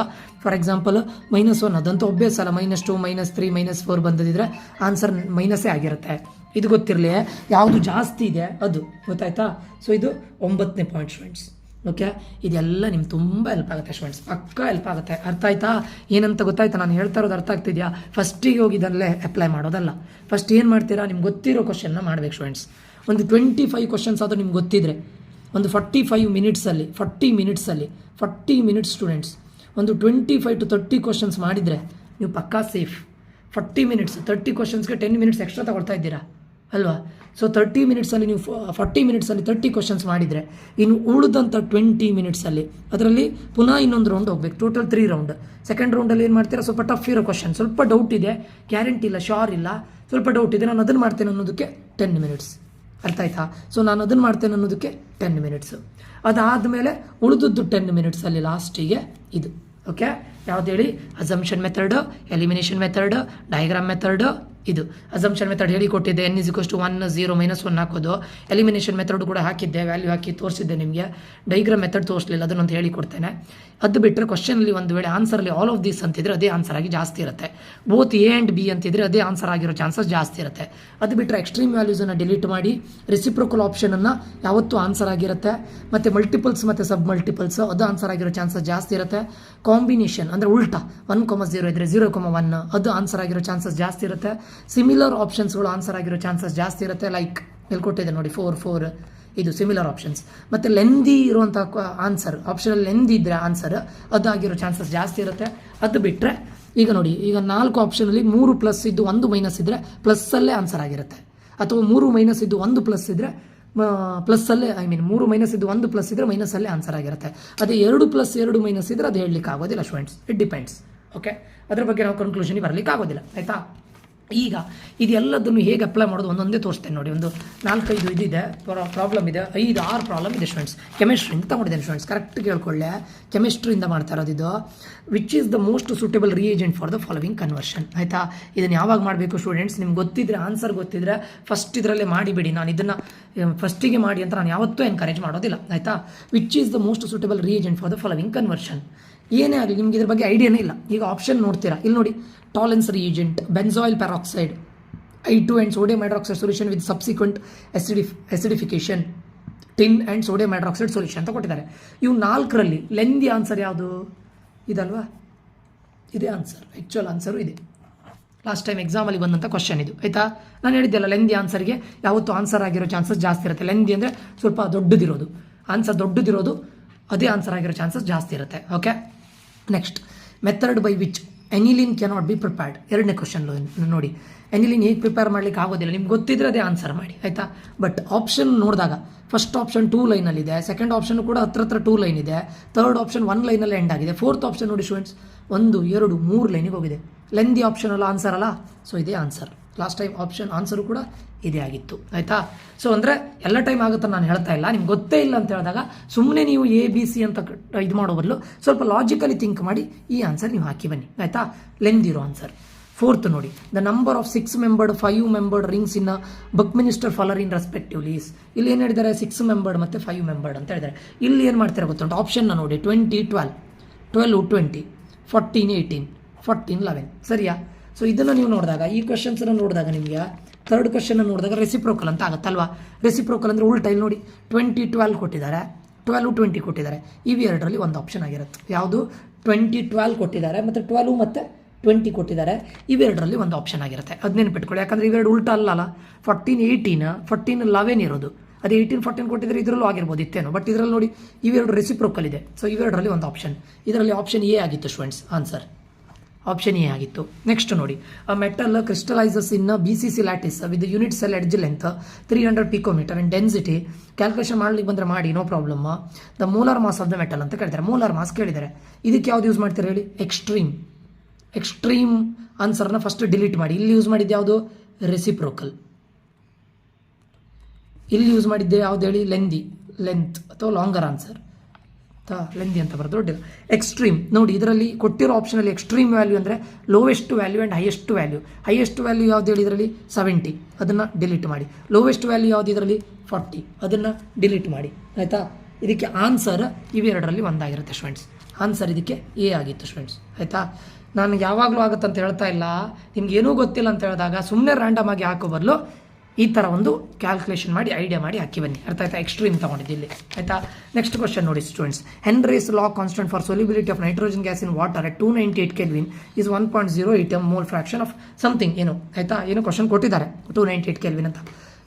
ಫಾರ್ ಎಕ್ಸಾಂಪಲ್ -1 ಅದಂತೂ ಒಬ್ಬಿಯಸ್ ಅಲ್ಲ, -2 -3 -4 ಬಂದಿದ್ರೆ ಆನ್ಸರ್ ಮೈನಸ್ಸೇ ಆಗಿರುತ್ತೆ. ಇದು ಗೊತ್ತಿರಲಿ, ಯಾವುದು ಜಾಸ್ತಿ ಇದೆ ಅದು ಗೊತ್ತಾಯ್ತಾ. ಸೊ ಇದು 9ನೇ ಪಾಯಿಂಟ್ ಸ್ಟೂಡೆಂಟ್ಸ್. ಓಕೆ, ಇದೆಲ್ಲ ನಿಮ್ಗೆ ತುಂಬ ಹೆಲ್ಪ್ ಆಗುತ್ತೆ ಸ್ಟೂಡೆಂಟ್ಸ್, ಪಕ್ಕ ಹೆಲ್ಪ್ ಆಗುತ್ತೆ. ಅರ್ಥ ಆಯ್ತಾ ಏನಂತ ಗೊತ್ತಾಯ್ತಾ? ನಾನು ಹೇಳ್ತಾ ಇರೋದು ಅರ್ಥ ಆಗ್ತಿದೆಯಾ? ಫಸ್ಟಿಗೆ ಹೋಗಿ ಇದರಲ್ಲೇ ಅಪ್ಲೈ ಮಾಡೋದಲ್ಲ. ಫಸ್ಟ್ ಏನು ಮಾಡ್ತೀರಾ, ನಿಮ್ಗೆ ಗೊತ್ತಿರೋ ಕ್ವಶನ್ನ ಮಾಡಬೇಕು ಸ್ಟೂಡೆಂಟ್ಸ್. ಒಂದು 25 ಕ್ವಶನ್ಸ್ ಆದರೂ ನಿಮ್ಗೆ ಗೊತ್ತಿದ್ರೆ ಒಂದು 45 ಮಿನಿಟ್ಸಲ್ಲಿ 40 ಮಿನಿಟ್ಸ್ ಸ್ಟೂಡೆಂಟ್ಸ್ ಒಂದು 25 to 30 ಕ್ವಶನ್ಸ್ ಮಾಡಿದರೆ ನೀವು ಪಕ್ಕಾ ಸೇಫ್. 40 ಮಿನಿಟ್ಸ್ 30 ಕ್ವಶನ್ಸ್ಗೆ 10 ಮಿನಿಟ್ಸ್ ಎಕ್ಸ್ಟ್ರಾ ತಗೊಳ್ತಾ ಇದ್ದೀರಾ ಅಲ್ವಾ. ಸೊ 30 ಮಿನಿಟ್ಸಲ್ಲಿ ನೀವು 40 ಮಿನಿಟ್ಸಲ್ಲಿ 30 ಕ್ವಶನ್ಸ್ ಮಾಡಿದರೆ ಇನ್ನು ಉಳಿದಂಥ 20 ಮಿನಿಟ್ಸಲ್ಲಿ ಅದರಲ್ಲಿ ಪುನಃ ಇನ್ನೊಂದು ರೌಂಡ್ ಹೋಗ್ಬೇಕು. Total 3 round. ಸೆಕೆಂಡ್ ರೌಂಡಲ್ಲಿ ಏನು ಮಾಡ್ತೀರಾ, ಸ್ವಲ್ಪ ಟಫ್ ಇರೋ ಕ್ವಶನ್, ಸ್ವಲ್ಪ ಡೌಟ್ ಇದೆ, ಗ್ಯಾರಂಟಿ ಇಲ್ಲ, ಶ್ಯೂರ್ ಇಲ್ಲ, ಸ್ವಲ್ಪ ಡೌಟ್ ಇದೆ, ನಾನು ಅದನ್ನು ಮಾಡ್ತೇನೆ ಅನ್ನೋದಕ್ಕೆ 10 ಮಿನಿಟ್ಸ್. ಅರ್ಥ ಆಯ್ತಾ? ಸೊ ನಾನು ಅದನ್ನು ಮಾಡ್ತೇನೆ ಅನ್ನೋದಕ್ಕೆ 10 ಮಿನಿಟ್ಸು. ಅದಾದಮೇಲೆ ಉಳಿದದ್ದು 10 ಮಿನಿಟ್ಸಲ್ಲಿ ಲಾಸ್ಟಿಗೆ ಇದು. ಓಕೆ, ಯಾವ್ದು ಹೇಳಿ? Assumption method, elimination method, diagram method. ಇದು ಅಸಂಪ್ಷನ್ ಮೆಥಡ್ ಹೇಳಿ ಕೊಟ್ಟಿದ್ದೆ, n = 1 0 -1 ಹಾಕೋದು. ಎಲಿಮಿನೇಷನ್ ಮೆಥಡ್ ಕೂಡ ಹಾಕಿದ್ದೆ, ವ್ಯಾಲ್ಯೂ ಹಾಕಿ ತೋರಿಸಿದ್ದೆ ನಿಮಗೆ. ಡಯಾಗ್ರಾಮ್ ಮೆಥಡ್ ತೋರಿಸಲಿಲ್ಲ, ಅದನ್ನೊಂದು ಹೇಳಿ ಕೊಡ್ತೇನೆ. ಅದು ಬಿಟ್ಟರೆ ಕ್ವಶನಲ್ಲಿ ಒಂದು ವೇಳೆ ಆನ್ಸರಲ್ಲಿ ಆಲ್ ಆಫ್ ದೀಸ್ ಅಂತಿದ್ರೆ ಅದೇ ಆನ್ಸರ್ ಆಗಿ ಜಾಸ್ತಿ ಇರುತ್ತೆ. ಬೋತ್ A and B ಅಂತಿದ್ರೆ ಅದೇ ಆನ್ಸರ್ ಆಗಿರೋ ಚಾನ್ಸಸ್ ಜಾಸ್ತಿ ಇರುತ್ತೆ. ಅದು ಬಿಟ್ಟರೆ ಎಕ್ಸ್ಟ್ರೀಮ್ ವ್ಯಾಲ್ಯೂಸನ್ನು ಡಿಲೀಟ್ ಮಾಡಿ ರೆಸಿಪ್ರೋಕಲ್ ಆಪ್ಷನನ್ನು ಯಾವತ್ತೂ ಆನ್ಸರ್ ಆಗಿರುತ್ತೆ. ಮತ್ತು ಮಲ್ಟಿಪಲ್ಸ್ ಮತ್ತು ಸಬ್ ಮಲ್ಟಿಪಲ್ಸ್ ಅದು ಆನ್ಸರ್ ಆಗಿರೋ ಚಾನ್ಸಸ್ ಜಾಸ್ತಿ ಇರುತ್ತೆ. ಕಾಂಬಿನೇಷನ್ ಅಂದರೆ ಉಲ್ಟಾ 1,0 ಇದ್ದರೆ 0,1 ಅದು ಆನ್ಸರ್ ಆಗಿರೋ ಚಾನ್ಸಸ್ ಜಾಸ್ತಿ ಇರುತ್ತೆ. ಸಿಮಿಲರ್ ಆಪ್ಷನ್ಸ್ಗಳು ಆನ್ಸರ್ ಆಗಿರೋ ಚಾನ್ಸಸ್ ಜಾಸ್ತಿ ಇರುತ್ತೆ. ಲೈಕ್ ಇಲ್ಲಿ ಕೊಟ್ಟಿದೆ ನೋಡಿ 4 ಇದು ಸಿಮಿಲರ್ ಆಪ್ಷನ್ಸ್. ಮತ್ತು ಲೆಂದಿ ಇರುವಂಥ ಆನ್ಸರ್, ಆಪ್ಷನಲ್ಲಿ ಲೆಂದಿ ಇದ್ದರೆ ಆನ್ಸರ್ ಅದು ಆಗಿರೋ ಚಾನ್ಸಸ್ ಜಾಸ್ತಿ ಇರುತ್ತೆ. ಅದು ಬಿಟ್ಟರೆ ಈಗ ನೋಡಿ, ಈಗ 4 ಆಪ್ಷನಲ್ಲಿ 3 ಪ್ಲಸ್ ಇದ್ದು 1 ಮೈನಸ್ ಇದ್ದರೆ ಪ್ಲಸ್ಸಲ್ಲೇ ಆನ್ಸರ್ ಆಗಿರುತ್ತೆ. ಅಥವಾ 3 ಮೈನಸ್ ಇದ್ದು 1 ಪ್ಲಸ್ ಇದ್ದರೆ ಪ್ಲಸ್ಸಲ್ಲೇ 3 ಮೈನಸ್ ಇದ್ದು 1 ಪ್ಲಸ್ ಇದ್ದರೆ ಮೈನಸಲ್ಲೇ ಆನ್ಸರ್ ಆಗಿರುತ್ತೆ. ಅದೇ 2 ಪ್ಲಸ್ 2 ಮೈನಸ್ ಇದ್ದರೆ ಅದು ಹೇಳಲಿಕ್ಕೆ ಆಗೋದಿಲ್ಲ ಸ್ಟೂಡೆಂಟ್ಸ್. It depends. ಓಕೆ, ಅದ್ರ ಬಗ್ಗೆ ನಾವು ಕನ್ಕ್ಲೂಷನ್ಗೆ ಬರಲಿಕ್ಕೆ ಆಗೋದಿಲ್ಲ. ಆಯಿತಾ? ಈಗ ಇದೆಲ್ಲದನ್ನು ಹೇಗೆ ಅಪ್ಲೈ ಮಾಡೋದು ಒಂದೊಂದೇ ತೋರಿಸ್ತೇನೆ ನೋಡಿ. ಒಂದು 4-5 ಇದಿದೆ, ಪ್ರಾಬ್ಲಮ್ ಇದೆ, 5-6 ಪ್ರಾಬ್ಲಮ್ ಇದೆ ಸ್ಟೂಡೆಂಟ್ಸ್. ಕೆಮಿಸ್ಟ್ರಿಯಿಂದ ತಗೊಂಡಿದ್ದೇನೆ ಸ್ಟೂಡೆಂಟ್ಸ್, ಕರೆಕ್ಟ್ ಕೇಳ್ಕೊಳ್ಳೆ. ಕೆಮಿಸ್ಟ್ರಿಯಿಂದ ಮಾಡ್ತಾ ಇರೋದಿದ್ದು. Which is the most suitable reagent for the following conversion. ಆಯಿತಾ? ಇದನ್ನು ಯಾವಾಗ ಮಾಡಬೇಕು ಸ್ಟೂಡೆಂಟ್ಸ್? ನಿಮ್ಗೆ ಗೊತ್ತಿದ್ರೆ, ಆನ್ಸರ್ ಗೊತ್ತಿದ್ರೆ ಫಸ್ಟ್ ಇದರಲ್ಲೇ ಮಾಡಿಬಿಡಿ. ನಾನು ಇದನ್ನು ಫಸ್ಟಿಗೆ ಮಾಡಿ ಅಂತ ನಾನು ಯಾವತ್ತೂ ಎನ್ಕರೇಜ್ ಮಾಡೋದಿಲ್ಲ. ಆಯಿತಾ? Which is the most suitable reagent for the following conversion. ಏನೇ ಆಗಲಿ ನಿಮ್ಗೆ ಇದ್ರ ಬಗ್ಗೆ ಐಡಿಯಾನೇ ಇಲ್ಲ. ಈಗ ಆಪ್ಷನ್ ನೋಡ್ತೀರಾ, ಇಲ್ಲಿ ನೋಡಿ, Tollens reagent, benzoyl peroxide, I2 and sodium hydroxide solution with subsequent acidification, tin and sodium hydroxide solution ಅಂತ ಕೊಟ್ಟಿದ್ದಾರೆ. ಇವು 4ರಲ್ಲಿ ಲೆಂದಿ ಆನ್ಸರ್ ಯಾವುದು? ಇದಲ್ವಾ? ಇದೇ ಆನ್ಸರ್, ಆ್ಯಕ್ಚುಯಲ್ ಆನ್ಸರು ಇದೆ. ಲಾಸ್ಟ್ ಟೈಮ್ ಎಕ್ಸಾಮಲ್ಲಿ ಬಂದಂಥ ಕ್ವಶನ್ ಇದು. ಆಯಿತಾ? ನಾನು ಹೇಳಿದ್ದೆಲ್ಲ, ಲೆಂದಿ ಆನ್ಸರ್ಗೆ ಯಾವತ್ತೂ ಆನ್ಸರ್ ಆಗಿರೋ ಚಾನ್ಸಸ್ ಜಾಸ್ತಿ ಇರುತ್ತೆ. ಲೆಂದಿ ಅಂದರೆ ಸ್ವಲ್ಪ ದೊಡ್ಡದಿರೋದು, ಆನ್ಸರ್ ದೊಡ್ಡದಿರೋದು ಅದೇ ಆನ್ಸರ್ ಆಗಿರೋ ಚಾನ್ಸಸ್ ಜಾಸ್ತಿ ಇರುತ್ತೆ. Okay, next method by which aniline cannot be prepared. 2ನೇ ಕ್ವಶನ್ ನೋಡಿ, ಎನಿಲಿನ್ ಹೇಗೆ ಪ್ರಿಪೇರ್ ಮಾಡಲಿಕ್ಕೆ ಆಗೋದಿಲ್ಲ. ನಿಮ್ಗೆ ಗೊತ್ತಿದ್ರೆ ಅದೇ ಆನ್ಸರ್ ಮಾಡಿ. ಆಯಿತಾ? ಬಟ್ ಆಪ್ಷನ್ ನೋಡಿದಾಗ ಫಸ್ಟ್ ಆಪ್ಷನ್ 2 ಲೈನಲ್ಲಿದೆ, ಸೆಕೆಂಡ್ ಆಪ್ಷನ್ ಕೂಡ ಹತ್ರ 2 ಲೈನ್ ಇದೆ, ಥರ್ಡ್ ಆಪ್ಷನ್ 1 ಲೈನಲ್ಲಿ ಎಂಡ್ ಆಗಿದೆ, ಫೋರ್ತ್ ಆಪ್ಷನ್ ನೋಡಿ ಸ್ಟೂಡೆಂಟ್ಸ್ 1 2 3 ಲೈನಿಗೆ ಹೋಗಿದೆ. ಲೆಂದಿ ಆಪ್ಷನ್ ಅಲ್ಲ ಆನ್ಸರ್ ಅಲ್ಲ. ಸೊ ಇದೇ answer. Last time option answer ಕೂಡ ಇದೇ ಆಗಿತ್ತು. ಆಯಿತಾ? ಸೊ ಅಂದರೆ ಎಲ್ಲ ಟೈಮ್ ಆಗುತ್ತೆ ನಾನು ಹೇಳ್ತಾ ಇಲ್ಲ. ನಿಮ್ಗೆ ಗೊತ್ತೇ ಇಲ್ಲ ಅಂತ ಹೇಳಿದಾಗ ಸುಮ್ಮನೆ ನೀವು ABC ಅಂತ ಇದು ಮಾಡೋ ಬದಲು ಸ್ವಲ್ಪ ಲಾಜಿಕಲಿ ಥಿಂಕ್ ಮಾಡಿ ಈ ಆನ್ಸರ್ ನೀವು ಹಾಕಿ ಬನ್ನಿ. ಆಯಿತಾ? ಲೆಂದಿರೋ ಆನ್ಸರ್. 4th ನೋಡಿ, the number of 6 membered 5 membered rings in buckminsterfullerene respectively is. ಇಲ್ಲಿ ಏನು ಹೇಳಿದ್ದಾರೆ? 6 ಮೆಂಬರ್ಡ್ ಮತ್ತು 5 ಮೆಂಬರ್ಡ್ ಅಂತ ಹೇಳಿದ್ದಾರೆ. ಇಲ್ಲಿ ಏನು ಮಾಡ್ತಾರೆ ಗೊತ್ತುಂಟು? ಆಪ್ಷನ್ನ ನೋಡಿ, 20 12 12 20 14 18 14 11. ಸರಿಯಾ? ಸೊ ಇದನ್ನು ನೀವು ನೋಡಿದಾಗ, ಈ ಕ್ವಶನ್ಸನ್ನು ನೋಡಿದಾಗ ನಿಮಗೆ ಥರ್ಡ್ ಕ್ವಶನ್ ನೋಡಿದಾಗ ರೆಸಿಪ್ರೋಕಲ್ ಅಂತ ಆಗುತ್ತಲ್ವಾ? ರೆಸಿಪ್ರೋಕಲ್ ಅಂದರೆ ಉಲ್ಟಾ. ಇಲ್ಲಿ ನೋಡಿ 20 12 ಕೊಟ್ಟಿದ್ದಾರೆ, 12 20 ಕೊಟ್ಟಿದ್ದಾರೆ. ಇವೆರಡರಲ್ಲಿ ಒಂದು ಆಪ್ಷನ್ ಆಗಿರುತ್ತೆ. ಯಾವುದು? 20 12 ಕೊಟ್ಟಿದ್ದಾರೆ ಮತ್ತು 12 ಮತ್ತು 20 ಕೊಟ್ಟಿದ್ದಾರೆ. ಇವೆರಡರಲ್ಲಿ ಒಂದು ಆಪ್ಷನ್ ಆಗಿರುತ್ತೆ. ಅದು ನೆನಪಿಟ್ಕೊಳ್ಳಿ, ಯಾಕಂದರೆ ಇವೆರಡು ಉಲ್ಟಾ ಅಲ್ಲಲ್ಲ. 14 18 14 11 ಇರೋದು. ಅದೇ 18 14 ಕೊಟ್ಟಿದ್ರೆ ಇದರಲ್ಲೂ ಆಗಿರ್ಬೋದು ಇತ್ತೇನೋ. ಬಟ್ ಇದರಲ್ಲಿ ನೋಡಿ ಇವೆರಡು ರೆಸಿಪ್ರೋಕಲ್ ಇದೆ. ಸೊ ಇವೆರಡರಲ್ಲಿ ಒಂದು ಆಪ್ಷನ್. ಇದರಲ್ಲಿ ಆಪ್ಷನ್ ಎ ಆಗಿತ್ತು ಸ್ಟೂಡೆಂಟ್ಸ್ ಆನ್ಸರ್. ಆಪ್ಷನ್ ಎ ಆಗಿತ್ತು. ನೆಕ್ಸ್ಟ್ ನೋಡಿ, a metal crystallizes in BCC lattice with unit cell edge length 300 picometer and density. Calculation ಮಾಡ್ಲಿಕ್ಕೆ ಬಂದರೆ ಮಾಡಿ, no problem. The molar mass of the metal ಅಂತ ಕೇಳಿದ್ದಾರೆ. Molar mass ಕೇಳಿದ್ದಾರೆ. ಇದಕ್ಕೆ ಯಾವ್ದು ಯೂಸ್ ಮಾಡ್ತಾರೆ ಹೇಳಿ? ಎಕ್ಸ್ಟ್ರೀಮ್ ಆನ್ಸರ್ನ ಫಸ್ಟ್ ಡಿಲೀಟ್ ಮಾಡಿ. ಇಲ್ಲಿ ಯೂಸ್ ಮಾಡಿದ್ದು ಯಾವುದು? ರೆಸಿಪ್ರೋಕಲ್. ಇಲ್ಲಿ ಯೂಸ್ ಮಾಡಿದ್ದೆ ಯಾವ್ದು ಹೇಳಿ? ಲೆಂತ್ ಅಥವಾ ಲಾಂಗರ್ ಆನ್ಸರ್. ಲೆಂದಿ ಅಂತ ಬರೋದು ದೊಡ್ಡ. ಎಕ್ಸ್ಟ್ರೀಮ್ ನೋಡಿ, ಇದರಲ್ಲಿ ಕೊಟ್ಟಿರೋ ಆಪ್ಷನಲ್ಲಿ ಎಕ್ಸ್ಟ್ರೀಮ್ ವ್ಯಾಲ್ಯೂ ಅಂದರೆ lowest value and highest value. Highest value ಯಾವ್ದು ಹೇಳಿ? ಇದರಲ್ಲಿ 70, ಅದನ್ನು ಡಿಲೀಟ್ ಮಾಡಿ. ಲೋವೆಸ್ಟ್ ವ್ಯಾಲ್ಯೂ ಯಾವ್ದು? ಇದರಲ್ಲಿ 40, ಅದನ್ನು ಡಿಲೀಟ್ ಮಾಡಿ. ಆಯಿತಾ? ಇದಕ್ಕೆ ಆನ್ಸರ್ ಇವೆರಡರಲ್ಲಿ ಒಂದಾಗಿರುತ್ತೆ ಸ್ಟೂಡೆಂಟ್ಸ್. ಆನ್ಸರ್ ಇದಕ್ಕೆ ಎ ಆಗಿತ್ತು ಸ್ಟೂಡೆಂಟ್ಸ್. ಆಯಿತಾ, ನಾನು ಯಾವಾಗಲೂ ಆಗುತ್ತೆ ಅಂತ ಹೇಳ್ತಾ ಇಲ್ಲ, ನಿಮ್ಗೆ ಏನೂ ಗೊತ್ತಿಲ್ಲ ಅಂತ ಹೇಳಿದಾಗ ಸುಮ್ಮನೆ ರ್ಯಾಂಡಮ್ ಆಗಿ ಹಾಕೋ ಬದಲು ಈ ಥರ ಒಂದು ಕ್ಯಾಲ್ಕುಲೇಷನ್ ಮಾಡಿ ಐಡಿಯಾ ಮಾಡಿ ಹಾಕಿ ಬನ್ನಿ. ಅರ್ಥ ಆಯ್ತಾ? ಎಕ್ಸ್ಟ್ರೀಮ್ ತೊಗೊಂಡಿದ್ದು ಇಲ್ಲಿ. ಆಯಿತಾ, ನೆಕ್ಸ್ಟ್ ಕ್ವಶನ್ ನೋಡಿ students. Henry's law constant for solubility of nitrogen gas in water at 298 kelvin is 1.08 mole fraction of something. ಏನು ಆಯಿತಾ, ಏನು ಕ್ವಶನ್ ಕೊಟ್ಟಿದ್ದಾರೆ 298 ಕೆಲ್ವಿನ್ ಅಂತ.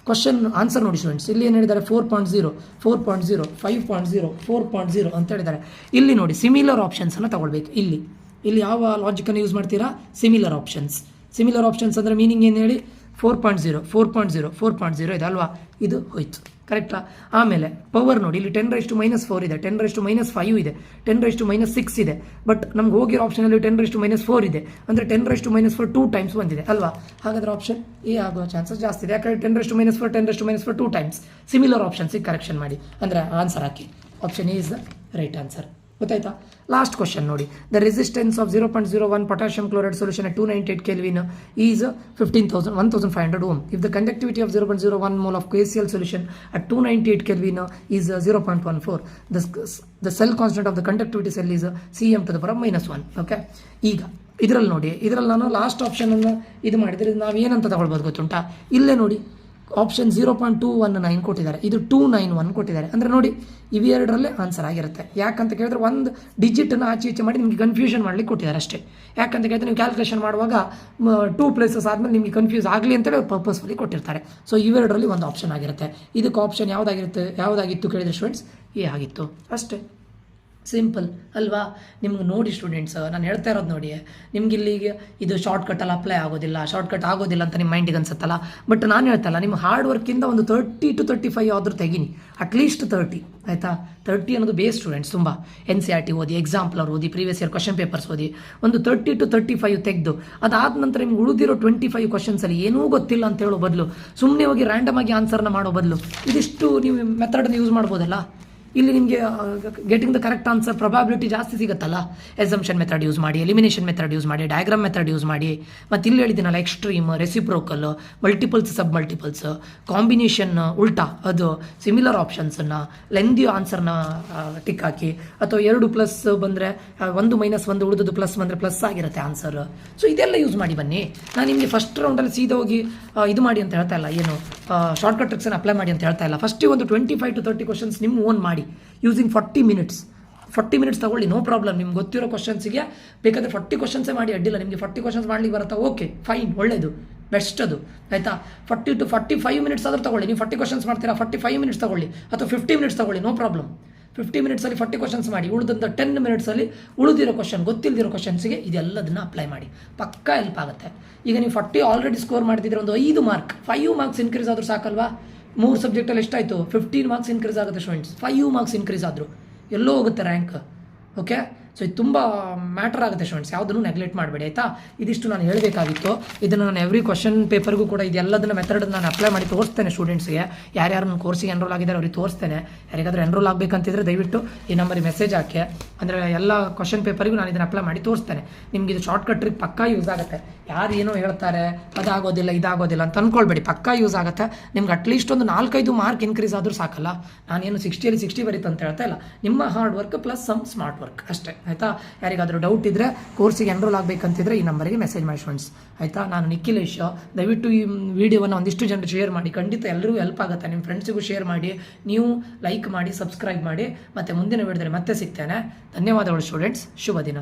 ಕ್ವಶನ್ ಆನ್ಸರ್ ನೋಡಿ ಸ್ಟೂಡೆಂಟ್ಸ್. ಇಲ್ಲಿ ಏನು ಹೇಳಿದ್ದಾರೆ 4.0, 4.0, 5.0, 4.0 ಅಂತ ಹೇಳಿದ್ದಾರೆ. ಇಲ್ಲಿ ನೋಡಿ ಸಿಮಿಲರ್ ಆಪ್ಷನ್ಸನ್ನು ತಗೊಳ್ಬೇಕು. ಇಲ್ಲಿ ಯಾವ ಲಾಜಿಕನ್ನು ಯೂಸ್ ಮಾಡ್ತೀರಾ? Similar options. ಸಿಮಿಲರ್ ಆಪ್ಷನ್ಸ್ ಅಂದರೆ ಮೀನಿಂಗ್ ಏನು ಹೇಳಿ? 4.0, 4.0, 4.0 ಇದೆ ಅಲ್ವಾ, ಇದು ಹೋಯ್ತು. ಕರೆಕ್ಟಾ? ಆಮೇಲೆ ಪವರ್ ನೋಡಿ, ಇಲ್ಲಿ 10⁻⁻4 ಇದೆ, 10⁻⁻5 ಇದೆ, 10⁻⁻6 ಇದೆ. ಬಟ್ ನಮ್ಗೆ ಹೋಗಿರೋ ಆಪ್ಷನಲ್ಲಿ 10⁻⁻4 ಇದೆ, ಅಂದರೆ 10⁻⁻4 2 ಟೈಮ್ಸ್ ಬಂದಿದೆ ಅಲ್ವಾ. ಹಾಗಾದ್ರೆ ಆಪ್ಷನ್ ಎ ಆಗೋ ಚಾನ್ಸಸ್ ಜಾಸ್ತಿ ಇದೆ. ಯಾಕಂದರೆ 10⁻⁻4 10⁻⁻4 2 ಟೈಮ್ಸ್. ಸಿಮಿಲರ್ ಆಪ್ಷನ್ಸಿಗೆ ಕರೆಕ್ಷನ್ ಮಾಡಿ, ಅಂದರೆ answer hockey. Option A is the right answer. ಗೊತ್ತಾಯ್ತಾ? ಲಾಸ್ಟ್ ಕ್ವಶನ್ ನೋಡಿ. The resistance of 0.01 potassium chloride solution at 298 Kelvin is 15,500 ohm. If the conductivity of 0.01 mole of KCl solution at 298 Kelvin is 0.14, the cell constant of the conductivity cell is Cm to the power -1. Okay, ಈಗ ಇದರಲ್ಲಿ ನೋಡಿ, ಇದರಲ್ಲಿ ನಾನು last ಆಪ್ಷನನ್ನು ಇದು ಮಾಡಿದರೆ ನಾವು ಏನಂತ ತಗೊಳ್ಬೋದು ಗೊತ್ತುಂಟಾ? ಇಲ್ಲೇ ನೋಡಿ ಆಪ್ಷನ್ 0.219 ಕೊಟ್ಟಿದ್ದಾರೆ, ಇದು 291 ಕೊಟ್ಟಿದ್ದಾರೆ. ಅಂದರೆ ನೋಡಿ ಇವೆರಡರಲ್ಲೇ ಆನ್ಸರ್ ಆಗಿರುತ್ತೆ. ಯಾಕಂತ ಕೇಳಿದ್ರೆ ಒಂದು ಡಿಜಿಟನ್ನು ಆಚೆ ಈಚೆ ಮಾಡಿ ನಿಮಗೆ ಕನ್ಫ್ಯೂಷನ್ ಮಾಡ್ಲಿಕ್ಕೆ ಕೊಟ್ಟಿದ್ದಾರೆ ಅಷ್ಟೇ. ಯಾಕಂತ ಕೇಳಿದ್ರೆ ನೀವು ಕ್ಯಾಲ್ಕುಲೇಷನ್ ಮಾಡುವಾಗ 2 ಪ್ಲೇಸಸ್ ಆದಮೇಲೆ ನಿಮಗೆ ಕನ್ಫ್ಯೂಸ್ ಆಗಲಿ ಅಂತೇಳಿ ಪರ್ಪಸ್ಫುಲಿ ಕೊಟ್ಟಿರ್ತಾರೆ. ಸೊ ಇವೆರಡರಲ್ಲಿ ಒಂದು ಆಪ್ಷನ್ ಆಗಿರುತ್ತೆ. ಇದಕ್ಕೆ ಆಪ್ಷನ್ ಯಾವುದಾಗಿತ್ತು ಕೇಳಿದ್ರೆ ಸ್ಟೂಡೆಂಟ್ಸ್ ಎ ಆಗಿತ್ತು ಅಷ್ಟೇ. ಸಿಂಪಲ್ ಅಲ್ವಾ? ನಿಮ್ಗೆ ನೋಡಿ ಸ್ಟೂಡೆಂಟ್ಸ್, ನಾನು ಹೇಳ್ತಾ ಇರೋದು ನೋಡಿ, ನಿಮ್ಗೆ ಇಲ್ಲಿಗೆ ಇದು ಶಾರ್ಟ್ಕಟ್ಟಲ್ಲಿ ಅಪ್ಲೈ ಆಗೋದಿಲ್ಲ ಅಂತ ನಿಮ್ಮ ಮೈಂಡಿಗೆ ಅನ್ಸುತ್ತಲ್ಲ. ಬಟ್ ನಾನು ಹೇಳ್ತಲ್ಲ, ನಿಮ್ಮ ಹಾರ್ಡ್ ವರ್ಕಿಂದ ಒಂದು 30 to 35 ಆದರೂ ತೆಗೀನಿ, ಅಟ್ಲೀಸ್ಟ್ 30. ಆಯಿತಾ? 30 ಅನ್ನೋದು ಬೇಸ್ ಸ್ಟೂಡೆಂಟ್ಸ್. ತುಂಬ NCERT ಓದಿ, ಎಕ್ಸಾಂಪ್ಲರ್ ಓದಿ, ಪ್ರೀವಿಯಸ್ ಇಯರ್ ಕ್ವಶನ್ ಪೇಪರ್ಸ್ ಓದಿ, ಒಂದು 30 to 35 ತೆಗೆದು ಅದಾದ ನಂತರ ನಿಮ್ಗೆ ಉಳಿದಿರೋ 25 ಕ್ವಶನ್ಸಲ್ಲಿ ಏನೂ ಗೊತ್ತಿಲ್ಲ ಅಂತ ಹೇಳೋ ಬದಲು, ಸುಮ್ಮನೆ ಹೋಗಿ ರ್ಯಾಂಡಮ್ ಆಗಿ ಆನ್ಸರ್ನ ಮಾಡೋ ಬದಲು ಇದಿಷ್ಟು ನೀವು ಮೆಥಡನ್ನು ಯೂಸ್ ಮಾಡ್ಬೋದಲ್ಲ. ಇಲ್ಲಿ ನಿಮಗೆ getting the correct answer probability ಜಾಸ್ತಿ ಸಿಗುತ್ತಲ್ಲ. ಎಸಂಪ್ಷನ್ ಮೆಥಡ್ ಯೂಸ್ ಮಾಡಿ, ಎಲಿಮಿನೇಷನ್ ಮೆಥಡ್ ಯೂಸ್ ಮಾಡಿ, ಡಯಾಗ್ರಾಮ್ ಮೆಥಡ್ ಯೂಸ್ ಮಾಡಿ, ಮತ್ತು ಇಲ್ಲಿ ಹೇಳಿದ್ದೀನಲ್ಲ ಎಕ್ಸ್ಟ್ರೀಮ್, ರೆಸಿಪ್ರೋಕಲ್, ಮಲ್ಟಿಪಲ್ಸ್, ಸಬ್ ಮಲ್ಟಿಪಲ್ಸ್, ಕಾಂಬಿನೇಷನ್ ಉಲ್ಟಾ, ಅದು ಸಿಮಿಲರ್ ಆಪ್ಷನ್ಸನ್ನು ಲೆಂದಿ ಆನ್ಸರ್ನ ಟಿಕ್ ಹಾಕಿ, ಅಥವಾ 2 ಪ್ಲಸ್ ಬಂದರೆ 1 -1 ಉಳಿದದ್ದು ಪ್ಲಸ್ ಬಂದರೆ ಪ್ಲಸ್ ಆಗಿರುತ್ತೆ ಆನ್ಸರ್. ಸೊ ಇದೆಲ್ಲ ಯೂಸ್ ಮಾಡಿ ಬನ್ನಿ. ನಾನು ನಿಮಗೆ ಫಸ್ಟ್ ರೌಂಡಲ್ಲಿ ಸೀದಾ ಹೋಗಿ ಇದು ಮಾಡಿ ಅಂತ ಹೇಳ್ತಾ ಇಲ್ಲ, ಏನು ಶಾರ್ಟ್ಕಟ್ ಟ್ರಿಕ್ಸನ್ನು ಅಪ್ಲೈ ಮಾಡಿ ಅಂತ ಹೇಳ್ತಾ ಇಲ್ಲ. ಫಸ್ಟಿಗೆ ಒಂದು 25 to 30 ಕ್ವಶನ್ಸ್ ನಿಮ್ಮ ಓನ್ ಮಾಡಿ, ಯೂಸಿಂಗ್ 40 ಮಿನಿಟ್ಸ್ ತಗೊಳ್ಳಿ, ನೋ ಪ್ರಾಬ್ಲಮ್. ನಿಮ್ಗೆ ಗೊತ್ತಿರೋ ಕ್ವಶನ್ಸಿಗೆ ಬೇಕಾದರೆ 40 ಕ್ವಶನ್ಸೇ ಮಾಡಿ, ಅಡ್ಡಿಲ್ಲ. ನಿಮಗೆ 40 ಕ್ವಶನ್ಸ್ ಮಾಡ್ಲಿಕ್ಕೆ ಬರುತ್ತಾ? ಓಕೆ ಫೈನ್, ಒಳ್ಳೆಯದು, ಬೆಸ್ಟ್ ಅದು. ಆಯಿತಾ? 40 to 45 ಮಿನಿಟ್ಸ್ ಆದರೂ ತಗೊಳ್ಳಿ. ನೀವು 40 ಕ್ವಶನ್ಸ್ ಮಾಡ್ತೀರಾ, 45 ಮಿನಿಟ್ಸ್ ತಗೊಳ್ಳಿ, ಅಥವಾ 50 ಮಿನಿಟ್ಸ್ ತಗೊಳ್ಳಿ, ನೋ ಪ್ರಾಬ್ಲಮ್. 50 ಮಿನಿಟ್ಸಲ್ಲಿ 40 ಕ್ವಶನ್ಸ್ ಮಾಡಿ, ಉಳಿದಂಥ 10 ಮಿನಿಟ್ಸಲ್ಲಿ ಉಳಿದಿರೋ ಕ್ವಶನ್, ಗೊತ್ತಿಲ್ಲದಿರೋ ಕ್ವಶನ್ಸಿಗೆ ಇದೆಲ್ಲದನ್ನು ಅಪ್ಲೈ ಮಾಡಿ, ಪಕ್ಕಾ ಹೆಲ್ಪ್ ಆಗುತ್ತೆ. ಈಗ ನೀವು 40 ಆಲ್ರೆಡಿ ಸ್ಕೋರ್ ಮಾಡ್ತಿದ್ರೆ ಒಂದು 5 ಮಾರ್ಕ್ಸ್ ಇನ್ಕ್ರೀಸ್ ಆದರೂ ಸಾಕಲ್ವಾ? 3 ಸಬ್ಜೆಕ್ಟಲ್ಲಿ ಎಷ್ಟಾಯಿತು? 15 ಮಾರ್ಕ್ಸ್ ಇನ್ಕ್ರೀಸ್ ಆಗುತ್ತೆ ಸ್ಟೂಡೆಂಟ್ಸ್. 5 ಮಾರ್ಕ್ಸ್ ಇನ್ಕ್ರೀಸ್ ಆದರೂ ಎಲ್ಲೋ ಹೋಗುತ್ತೆ ರ್ಯಾಂಕ್. ಓಕೆ, ಸೊ ಇದು ತುಂಬ ಮ್ಯಾಟರ್ ಆಗುತ್ತೆ ಸ್ಟೂಡೆಂಟ್ಸ್, ಯಾವುದನ್ನು ನೆಗ್ಲೆಕ್ಟ್ ಮಾಡಬೇಡಿ. ಆಯಿತಾ? ಇದಿಷ್ಟು ನಾನು ಹೇಳಬೇಕಾಗಿತ್ತು. ಇದನ್ನು ನಾನು ಎವ್ರಿ ಕ್ವಶನ್ ಪೇಪರ್ಗೂ ಕೂಡ ಇದೆಲ್ಲದನ್ನು ಮೆಥಡನ್ನು ನಾನು ಅಪ್ಲೈ ಮಾಡಿ ತೋರಿಸ್ತೇನೆ ಸ್ಟೂಡೆಂಟ್ಸ್ಗೆ. ಯಾರ್ಯಾರು ನನ್ನ ಕೋರ್ಸಿಗೆ ಎನ್ರೋಲ್ ಆಗಿದ್ದಾರೆ ಅವ್ರಿಗೆ ತೋರಿಸ್ತೇನೆ. ಯಾರಿಗಾದ್ರೂ ಎನ್ರೋಲ್ ಆಗಬೇಕಂತಿದ್ರೆ ದಯವಿಟ್ಟು ಈ ನಂಬರಿಗೆ ಮೆಸೇಜ್ ಹಾಕಿ. ಅಂದರೆ ಎಲ್ಲ ಕ್ವಶನ್ ಪೇಪರಿಗೂ ನಾನು ಇದನ್ನು ಅಪ್ಲೈ ಮಾಡಿ ತೋರಿಸ್ತೇನೆ. ನಿಮ್ಗೆ ಇದು ಶಾರ್ಟ್ಕಟ್ ಟ್ರಿಕ್ ಪಕ್ಕಾ ಯೂಸ್ ಆಗುತ್ತೆ. ಯಾರು ಏನೋ ಹೇಳ್ತಾರೆ ಅದಾಗೋದಿಲ್ಲ ಇದಾಗೋದಿಲ್ಲ ಅಂತ ಅಂದ್ಕೊಳ್ಬೇಡಿ, ಪಕ್ಕಾ ಯೂಸ್ ಆಗುತ್ತೆ. ನಿಮ್ಗೆ ಅಟ್ಲೀಸ್ಟ್ ಒಂದು 4-5 ಮಾರ್ಕ್ ಇನ್ಕ್ರೀಸ್ ಆದರೂ ಸಾಕಲ್ಲ. ನಾನೇನು 60ಯಲ್ಲಿ 60 ಬರೀತು ಅಂತ ಹೇಳ್ತಾ ಇಲ್ಲ. ನಿಮ್ಮ hard work plus some smart work ಅಷ್ಟೇ. ಆಯಿತಾ? ಯಾರಿಗಾದರೂ ಡೌಟ್ ಇದ್ದರೆ, ಕೋರ್ಸಿಗೆ ಎನ್ರೋಲ್ ಆಗಬೇಕಂತಿದ್ರೆ ಈ ನಂಬರಿಗೆ ಮೆಸೇಜ್ ಮಾಡಿ ಫ್ರೆಂಡ್ಸ್. ಆಯಿತಾ? ನಾನು ನಿಖಿಲೇಶ್. ದಯವಿಟ್ಟು ಈ ವಿಡಿಯೋವನ್ನು ಒಂದಿಷ್ಟು ಜನರು ಶೇರ್ ಮಾಡಿ, ಖಂಡಿತ ಎಲ್ಲರಿಗೂ ಹೆಲ್ಪ್ ಆಗುತ್ತೆ. ನಿಮ್ಮ ಫ್ರೆಂಡ್ಸಿಗೂ ಶೇರ್ ಮಾಡಿ, ನೀವು ಲೈಕ್ ಮಾಡಿ, ಸಬ್ಸ್ಕ್ರೈಬ್ ಮಾಡಿ. ಮತ್ತು ಮುಂದಿನ ವಿಡಿಯೋದಲ್ಲಿ ಮತ್ತೆ ಸಿಗ್ತೇನೆ. ಧನ್ಯವಾದಗಳು ಸ್ಟೂಡೆಂಟ್ಸ್, ಶುಭ ದಿನ.